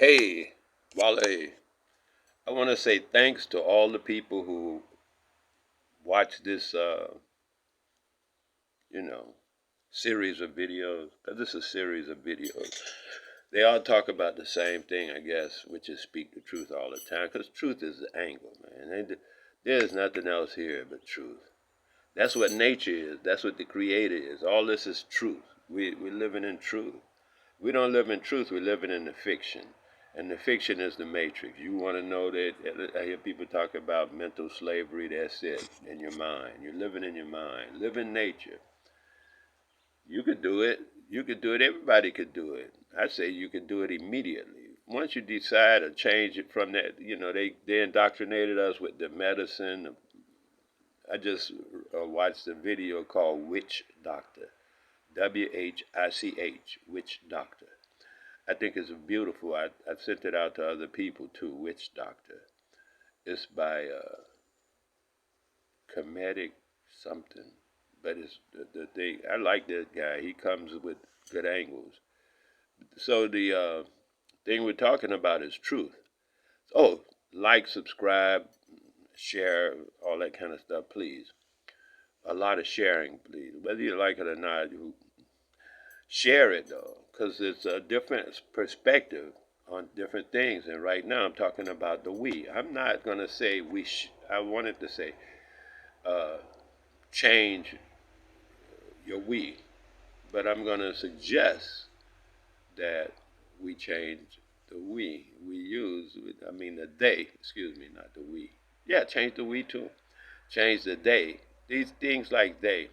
Hey, Wale, I want to say thanks to all the people who watch this, you know, series of videos. 'Cause this is a series of videos. They all talk about the same thing, I guess, which is speak the truth all the time. Because truth is the angle, man. There's nothing else here but truth. That's what nature is. That's what the Creator is. All this is truth. We're living in truth. We don't live in truth. We're living in the fiction. And the fiction is the matrix. You want to know that? I hear people talk about mental slavery. That's it. In your mind. You're living in your mind. Live in nature. You could do it. You could do it. Everybody could do it. I say you could do it immediately. Once you decide to change it from that, they indoctrinated us with the medicine. I just watched a video called Witch Doctor. WHICH, Witch Doctor. I think it's beautiful. I sent it out to other people too. Witch Doctor. It's by comedic something, but it's the thing. I like this guy. He comes with good angles. So the thing we're talking about is truth. Oh, like, subscribe, share, all that kind of stuff, please. A lot of sharing, please. Whether you like it or not, you share it though, because it's a different perspective on different things. And right now, I'm talking about the we. I'm not gonna say we. I wanted to say uh, change your we, but I'm gonna suggest that we change the we use. I mean the they. Excuse me, not the we. Yeah, change the we too. Change the they. These things like they.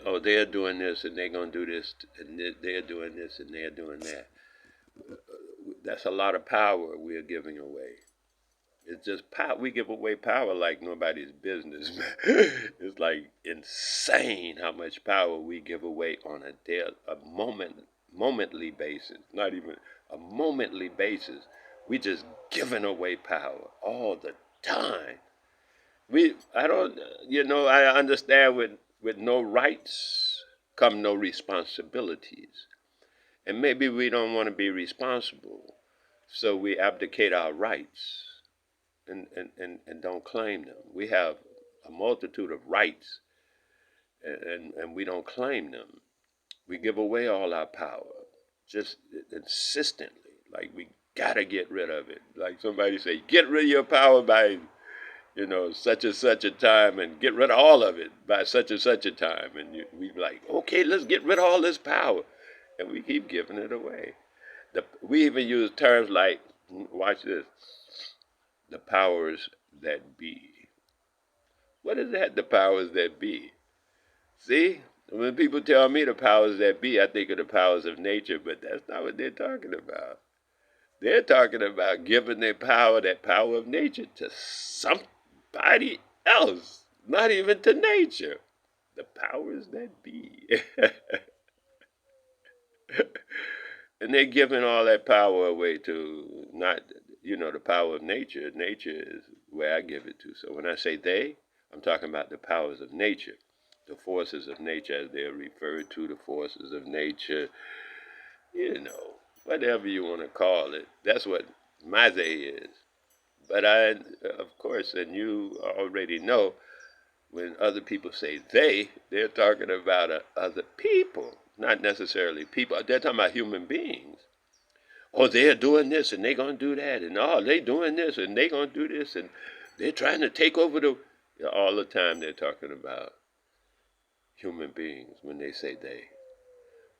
Oh, they're doing this and they're gonna do this, and they're doing this and they're doing that. That's a lot of power we're giving away. It's just power. We give away power like nobody's business. It's like insane how much power we give away on momently basis. Not even a momently basis. We just giving away power all the time. I don't, I understand with no rights come no responsibilities. And maybe we don't want to be responsible. So we abdicate our rights and don't claim them. We have a multitude of rights and we don't claim them. We give away all our power just insistently. Like we gotta get rid of it. Like somebody say, get rid of your power by such and such a time, and get rid of all of it by such and such a time. And we like, okay, let's get rid of all this power. And we keep giving it away. We even use terms like, watch this, the powers that be. What is that, the powers that be? See? When people tell me the powers that be, I think of the powers of nature, but that's not what they're talking about. They're talking about giving their power, that power of nature, to somebody else, not even to nature. The powers that be. And they're giving all that power away to not, the power of nature. Nature is where I give it to. So when I say they, I'm talking about the powers of nature, the forces of nature as they're referred to, the forces of nature, whatever you want to call it. That's what my they is. But of course, and you already know, when other people say they're talking about other people, not necessarily people. They're talking about human beings. Oh, they're doing this and they're going to do that. And oh, they're doing this and they're going to do this. And they're trying to take over all the time they're talking about human beings when they say they.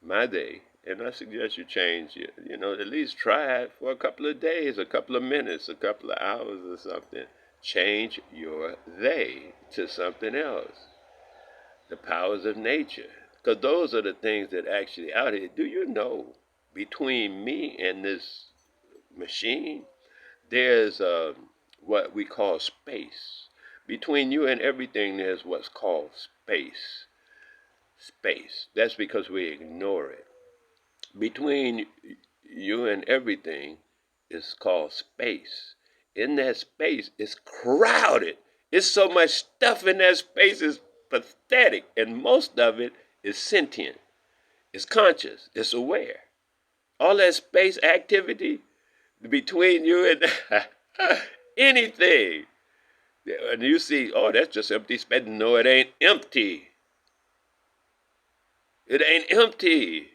My they. And I suggest you change it. At least try it for a couple of days, a couple of minutes, a couple of hours or something. Change your they to something else. The powers of nature. Because those are the things that actually out here. Do you know, between me and this machine, there's what we call space. Between you and everything, there's what's called space. Space. That's because we ignore it. Between you and everything is called space. In that space, it's crowded. It's so much stuff in that space, it's pathetic. And most of it is sentient. It's conscious. It's aware. All that space activity between you and anything. And you see, oh, that's just empty space. No, it ain't empty. It ain't empty.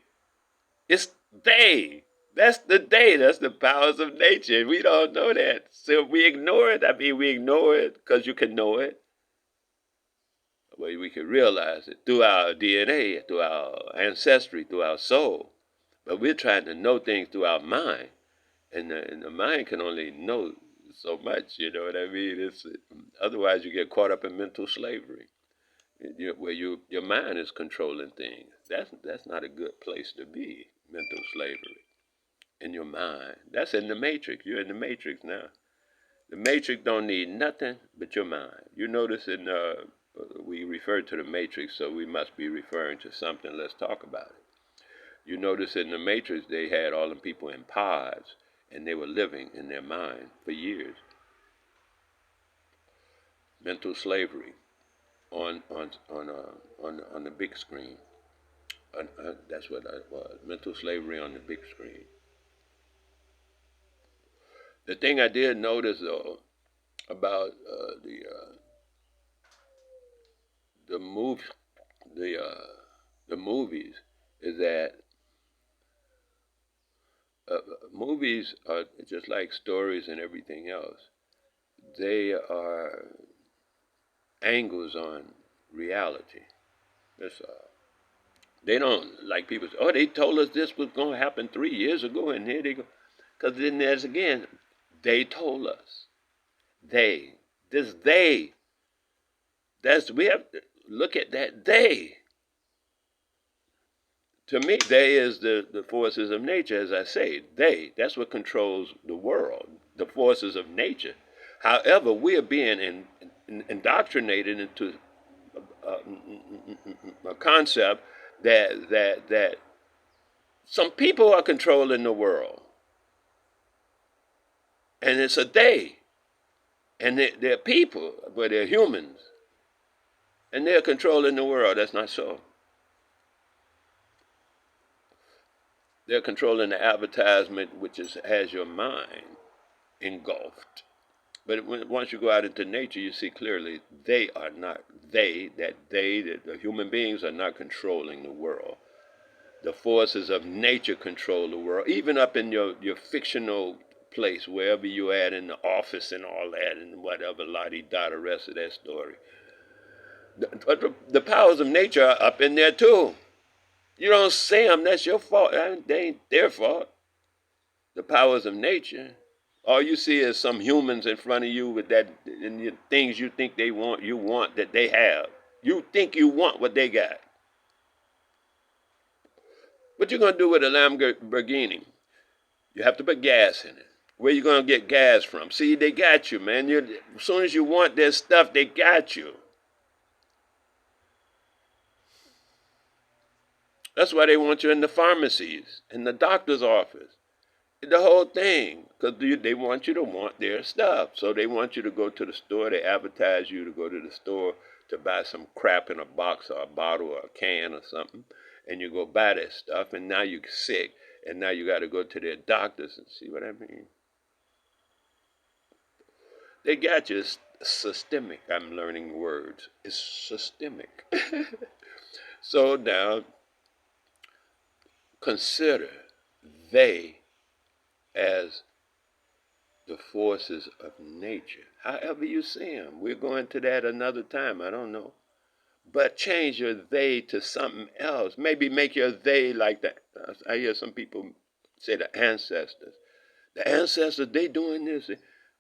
It's they. That's the they. That's the powers of nature. We don't know that. So if we ignore it, I mean, we ignore it because you can know it. Well, we can realize it through our DNA, through our ancestry, through our soul. But we're trying to know things through our mind. And the mind can only know so much, you know what I mean? Otherwise, you get caught up in mental slavery, where your mind is controlling things. That's not a good place to be, mental slavery. In your mind. That's in the matrix. You're in the matrix now. The matrix don't need nothing but your mind. You notice we refer to the matrix, so we must be referring to something. Let's talk about it. You notice in the matrix they had all the people in pods, and they were living in their mind for years. Mental slavery on the big screen. That's what that was. Mental slavery on the big screen. The thing I did notice though about the move the movies is that uh, movies are just like stories and everything else. They are angles on reality. They don't like people say, "Oh, they told us this was going to happen 3 years ago," and here they go. Because then there's again, they told us. They, this they. We have to look at that they. To me, they is the forces of nature, as I say. That's what controls the world, the forces of nature. However, we are being indoctrinated into a concept that some people are controlling the world, and it's a they, and they're people, but they're humans, and they're controlling the world. That's not so. They're controlling the advertisement, which has your mind engulfed. But once you go out into nature, you see clearly they are not the human beings are not controlling the world. The forces of nature control the world, even up in your fictional place, wherever you're at in the office and all that, and whatever, la-di-da, the rest of that story. The powers of nature are up in there too. You don't see them, that's your fault. They ain't their fault. The powers of nature. All you see is some humans in front of you with that and the things you think you want that they have. You think you want what they got. What you gonna do with a Lamborghini? You have to put gas in it. Where you gonna get gas from? See, they got you, man. As soon as you want their stuff, they got you. That's why they want you in the pharmacies, in the doctor's office, the whole thing, because they want you to want their stuff. So they want you to go to the store. They advertise you to go to the store to buy some crap in a box or a bottle or a can or something, and you go buy that stuff, and now you're sick, and now you got to go to their doctors and see what I mean. They got you. It's systemic. I'm learning words. It's systemic. So now consider they as the forces of nature. However you see them. We'll go into that another time. I don't know. But change your they to something else. Maybe make your they like that. I hear some people say the ancestors. The ancestors, they doing this,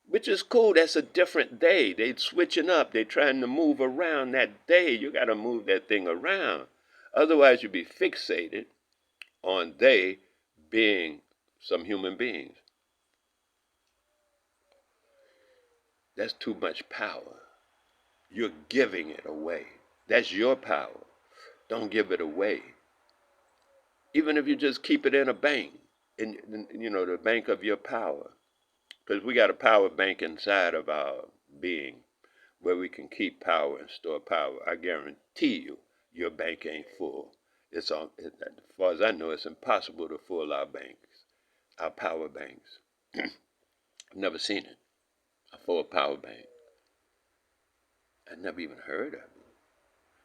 which is cool. That's a different they. They switching up. They trying to move around that they. You got to move that thing around. Otherwise, you'll be fixated on they being some human beings. That's too much power. You're giving it away. That's your power. Don't give it away. Even if you just keep it in a bank, in the bank of your power, because we got a power bank inside of our being where we can keep power and store power. I guarantee you, your bank ain't full. As far as I know, it's impossible to full our power banks. I've never seen it. A full power bank. I never even heard of it.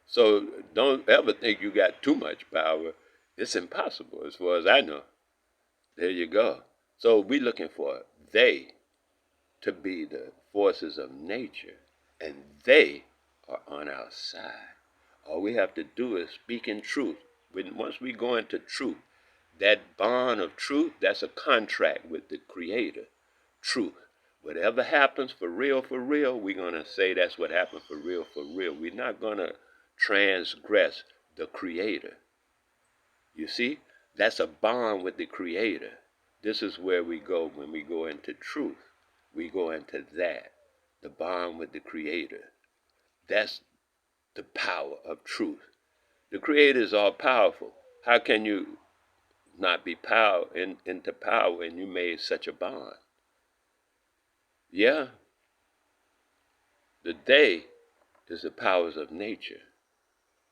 So don't ever think you got too much power. It's impossible as far as I know. There you go. So we're looking for they to be the forces of nature, and they are on our side. All we have to do is speak in truth. Once we go into truth, that bond of truth, that's a contract with the Creator. Truth. Whatever happens for real, we're going to say that's what happened for real, for real. We're not going to transgress the Creator. You see, that's a bond with the Creator. This is where we go when we go into truth. We go into that, the bond with the Creator. That's the power of truth. The Creator is all powerful. How can you not be into power when you made such a bond? Yeah, the they is the powers of nature,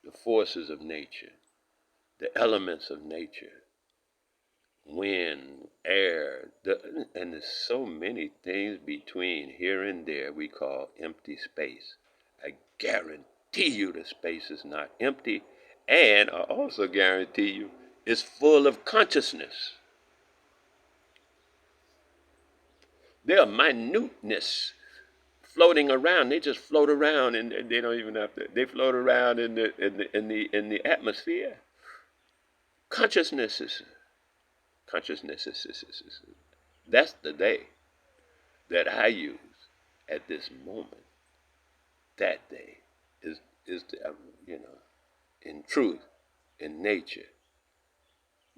the forces of nature, the elements of nature, wind, air, and there's so many things between here and there we call empty space. I guarantee you the space is not empty, and I also guarantee you it's full of consciousness. There are minuteness floating around. They just float around, and they don't even have to. They float around in the atmosphere. Consciousness is consciousness is that's the day that I use at this moment. That day is the, in truth, in nature.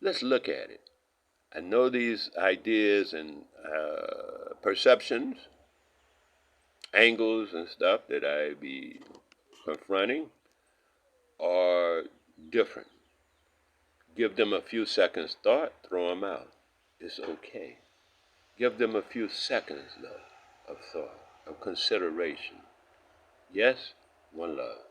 Let's look at it. I know these ideas and perceptions, angles and stuff that I be confronting are different. Give them a few seconds thought, throw them out. It's okay. Give them a few seconds, though, of thought, of consideration. Yes, one love.